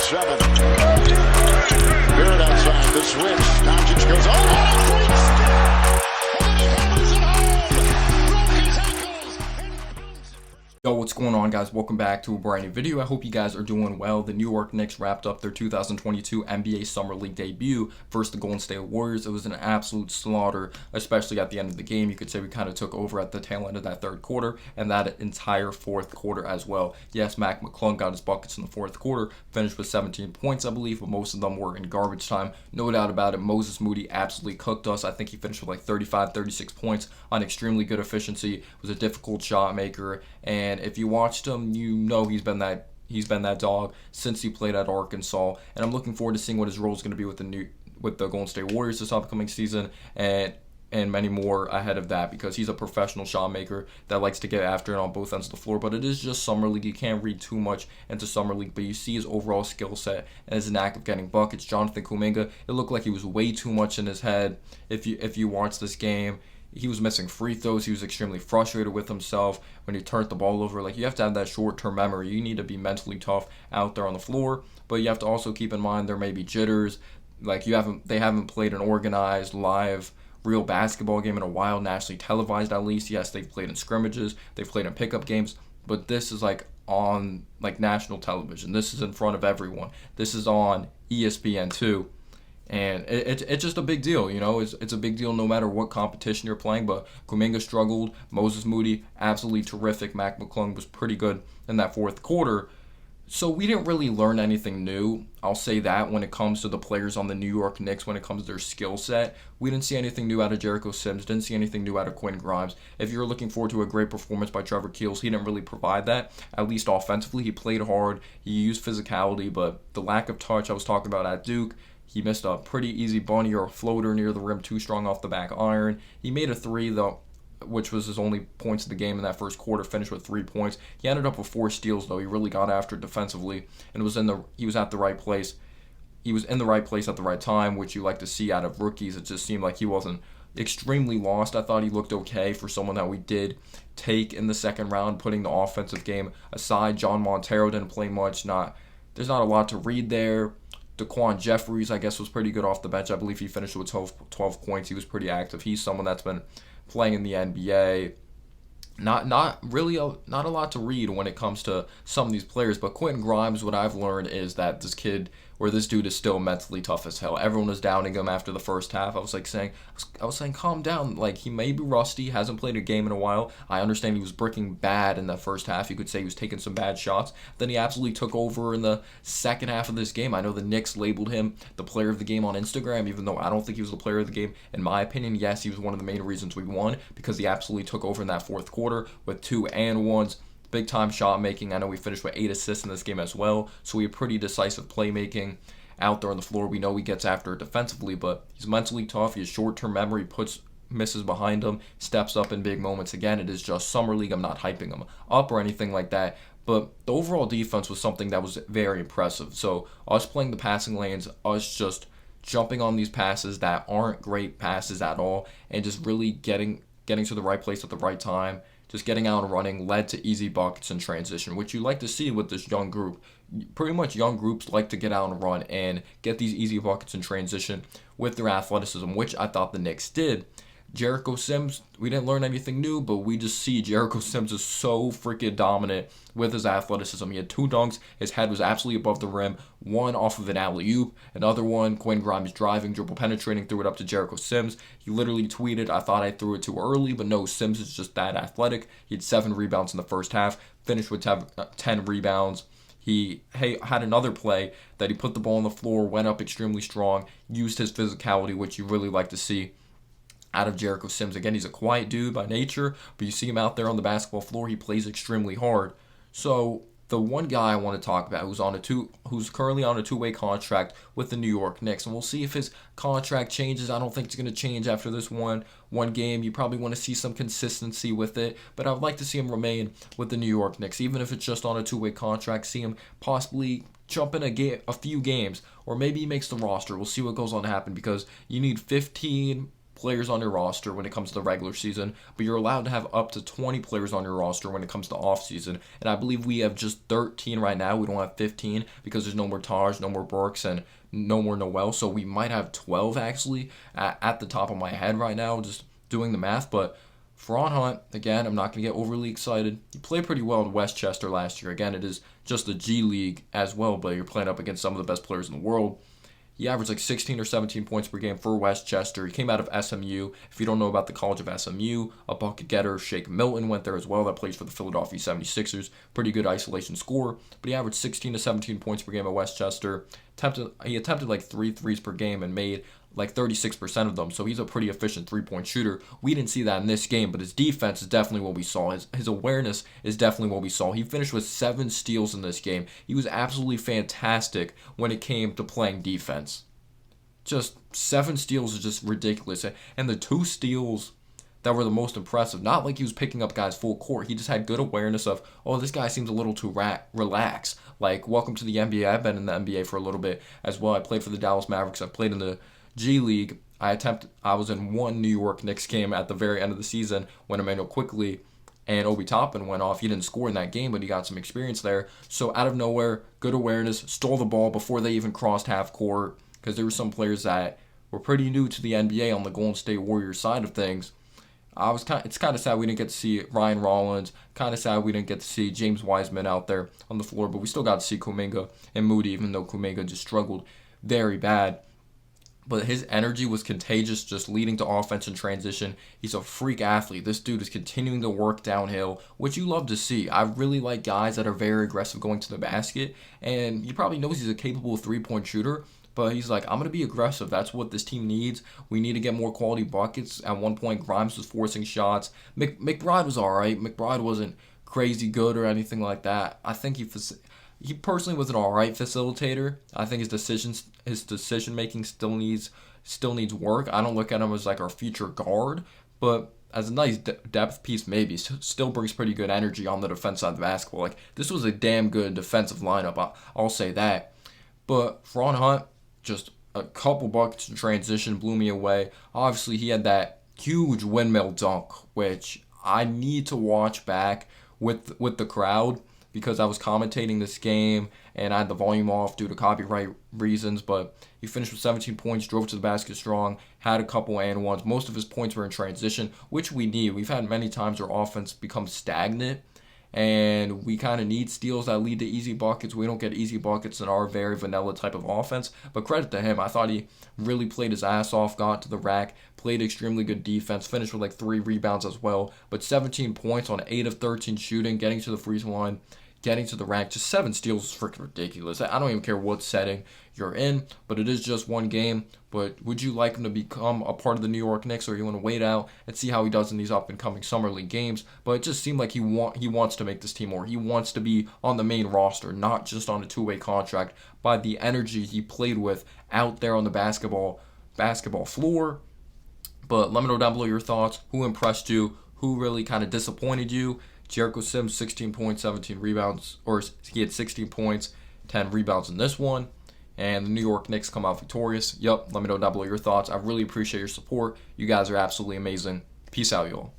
7. Barrett outside, the switch. Doncic goes, oh, what a great step! And then he hammers it home! Broke his ankles! Yo, what's going on, guys? Welcome back to a brand new video. I hope you guys are doing well. The New York Knicks wrapped up their 2022 NBA Summer League debut versus the Golden State Warriors. It was an absolute slaughter, especially at the end of the game. You could say we kind of took over at the tail end of that third quarter and that entire fourth quarter as well. Yes, Mac McClung got his buckets in the fourth quarter, finished with 17 points, I believe, but most of them were in garbage time. No doubt about it. Moses Moody absolutely cooked us. I think he finished with like 35, 36 points on extremely good efficiency. Was a difficult shot maker, and if you watched him, you know he's been that dog since he played at Arkansas. And I'm looking forward to seeing what his role is going to be with the Golden State Warriors this upcoming season, and many more ahead of that, because he's a professional shot maker that likes to get after it on both ends of the floor. But it is just Summer League. You can't read too much into Summer League, but you see his overall skill set and his knack of getting buckets. Jonathan Kuminga, it looked like he was way too much in his head. If you watch this game, he was missing free throws. He was extremely frustrated with himself when he turned the ball over. Like, you have to have that short-term memory. You need to be mentally tough out there on the floor, but you have to also keep in mind there may be jitters. Like, they haven't played an organized, live, real basketball game in a while, nationally televised at least. Yes, they've played in scrimmages, they've played in pickup games, but this is like on like national television. This is in front of everyone. This is on ESPN2. And it's just a big deal, you know. It's a big deal no matter what competition you're playing. But Kuminga struggled. Moses Moody, absolutely terrific. Mac McClung was pretty good in that fourth quarter. So we didn't really learn anything new. I'll say that when it comes to the players on the New York Knicks, when it comes to their skill set. We didn't see anything new out of Jericho Sims. Didn't see anything new out of Quinn Grimes. If you're looking forward to a great performance by Trevor Keels, he didn't really provide that, at least offensively. He played hard. He used physicality, but the lack of touch I was talking about at Duke, he missed a pretty easy bunny or a floater near the rim, too strong off the back iron. He made a three, though, which was his only points of the game in that first quarter, finished with 3 points. He ended up with 4 steals, though. He really got after it defensively, and he was at the right place. He was in the right place at the right time, which you like to see out of rookies. It just seemed like he wasn't extremely lost. I thought he looked okay for someone that we did take in the second round, putting the offensive game aside. John Montero didn't play much. There's not a lot to read there. Daquan Jeffries, I guess, was pretty good off the bench. I believe he finished with 12 points. He was pretty active. He's someone that's been playing in the NBA. Not a lot to read when it comes to some of these players. But Quentin Grimes, what I've learned is that this dude is still mentally tough as hell. Everyone was downing him after the first half. I was saying, calm down. Like, he may be rusty, hasn't played a game in a while. I understand he was bricking bad in the first half. You could say he was taking some bad shots. Then he absolutely took over in the second half of this game. I know the Knicks labeled him the player of the game on Instagram, even though I don't think he was the player of the game. In my opinion, yes, he was one of the main reasons we won, because he absolutely took over in that fourth quarter with 2 and 1s. Big time shot making. I know we finished with 8 assists in this game as well, so we have pretty decisive playmaking out there on the floor. We know he gets after it defensively, but he's mentally tough. He has short-term memory, misses behind him, steps up in big moments. Again, it is just Summer League. I'm not hyping him up or anything like that, but the overall defense was something that was very impressive. So us playing the passing lanes, us just jumping on these passes that aren't great passes at all, and just really getting to the right place at the right time, just getting out and running, led to easy buckets in transition, which you like to see with this young group. Pretty much young groups like to get out and run and get these easy buckets in transition with their athleticism, which I thought the Knicks did. Jericho Sims, we didn't learn anything new, but we just see Jericho Sims is so freaking dominant with his athleticism. He had 2 dunks. His head was absolutely above the rim. One off of an alley-oop. Another one, Quinn Grimes driving, dribble penetrating, threw it up to Jericho Sims. He literally tweeted, "I thought I threw it too early," but no, Sims is just that athletic. He had 7 rebounds in the first half, finished with 10 rebounds. He had another play that he put the ball on the floor, went up extremely strong, used his physicality, which you really like to see out of Jericho Sims. Again, he's a quiet dude by nature, but you see him out there on the basketball floor, he plays extremely hard. So the one guy I want to talk about who's currently on a 2-way contract with the New York Knicks, and we'll see if his contract changes. I don't think it's going to change after this one game. You probably want to see some consistency with it, but I'd like to see him remain with the New York Knicks, even if it's just on a 2-way contract. See him possibly jump in a few games, or maybe he makes the roster. We'll see what goes on to happen, because you need 15 players on your roster when it comes to the regular season, but you're allowed to have up to 20 players on your roster when it comes to off season. And I believe we have just 13 right now. We don't have 15 because there's no more Taj, no more Burks, and no more Noel. So we might have 12 actually at the top of my head right now, just doing the math. But Ron Hunt, again, I'm not going to get overly excited. He played pretty well in Westchester last year. Again, it is just the G League as well, but you're playing up against some of the best players in the world. He averaged like 16 or 17 points per game for Westchester. He came out of SMU. If you don't know about the College of SMU, a bucket getter, Shake Milton, went there as well. That plays for the Philadelphia 76ers. Pretty good isolation scorer. But he averaged 16 to 17 points per game at Westchester. He attempted like 3 threes per game and made like 36% of them. So he's a pretty efficient three-point shooter. We didn't see that in this game, but his defense is definitely what we saw. His awareness is definitely what we saw. He finished with 7 steals in this game. He was absolutely fantastic when it came to playing defense. Just 7 steals is just ridiculous. And the 2 steals that were the most impressive, not like he was picking up guys full court. He just had good awareness of, oh, this guy seems a little too relaxed. Like, welcome to the NBA. I've been in the NBA for a little bit as well. I played for the Dallas Mavericks. I've played in the G League. I was in one New York Knicks game at the very end of the season when Emmanuel Quickley and Obi Toppin went off. He didn't score in that game, but he got some experience there. So out of nowhere, good awareness, stole the ball before they even crossed half court, because there were some players that were pretty new to the NBA on the Golden State Warriors side of things. It's kind of sad we didn't get to see Ryan Rollins. Kind of sad we didn't get to see James Wiseman out there on the floor, but we still got to see Kuminga and Moody, even though Kuminga just struggled very bad. But his energy was contagious, just leading to offense and transition. He's a freak athlete. This dude is continuing to work downhill, which you love to see. I really like guys that are very aggressive going to the basket, and he probably knows he's a capable three-point shooter, but he's like, I'm going to be aggressive. That's what this team needs. We need to get more quality buckets. At one point, Grimes was forcing shots. McBride was all right. McBride wasn't crazy good or anything like that. I think he personally was an all right facilitator. I think his decision making still needs work. I don't look at him as like our future guard, but as a nice depth piece, maybe still brings pretty good energy on the defense side of the basketball. Like, this was a damn good defensive lineup. I'll say that. But Ron Hunt, just a couple buckets in transition, blew me away. Obviously, he had that huge windmill dunk, which I need to watch back with the crowd, because I was commentating this game and I had the volume off due to copyright reasons. But he finished with 17 points, drove to the basket strong, had a couple and ones. Most of his points were in transition, which we need. We've had many times our offense become stagnant, and we kind of need steals that lead to easy buckets. We don't get easy buckets in our very vanilla type of offense, but credit to him. I thought he really played his ass off, got to the rack, played extremely good defense, finished with like 3 rebounds as well, but 17 points on 8 of 13 shooting, getting to the free throw line, getting to the rack. Just 7 steals is freaking ridiculous. I don't even care what setting you're in, but it is just one game. But would you like him to become a part of the New York Knicks, or you want to wait out and see how he does in these up-and-coming Summer League games? But it just seemed like he wants to make this team more. He wants to be on the main roster, not just on a two-way contract, by the energy he played with out there on the basketball floor. But let me know down below your thoughts. Who impressed you? Who really kind of disappointed you? Jericho Sims, 16 points, 17 rebounds, or he had 16 points, 10 rebounds in this one. And the New York Knicks come out victorious. Let me know down below your thoughts. I really appreciate your support. You guys are absolutely amazing. Peace out, y'all.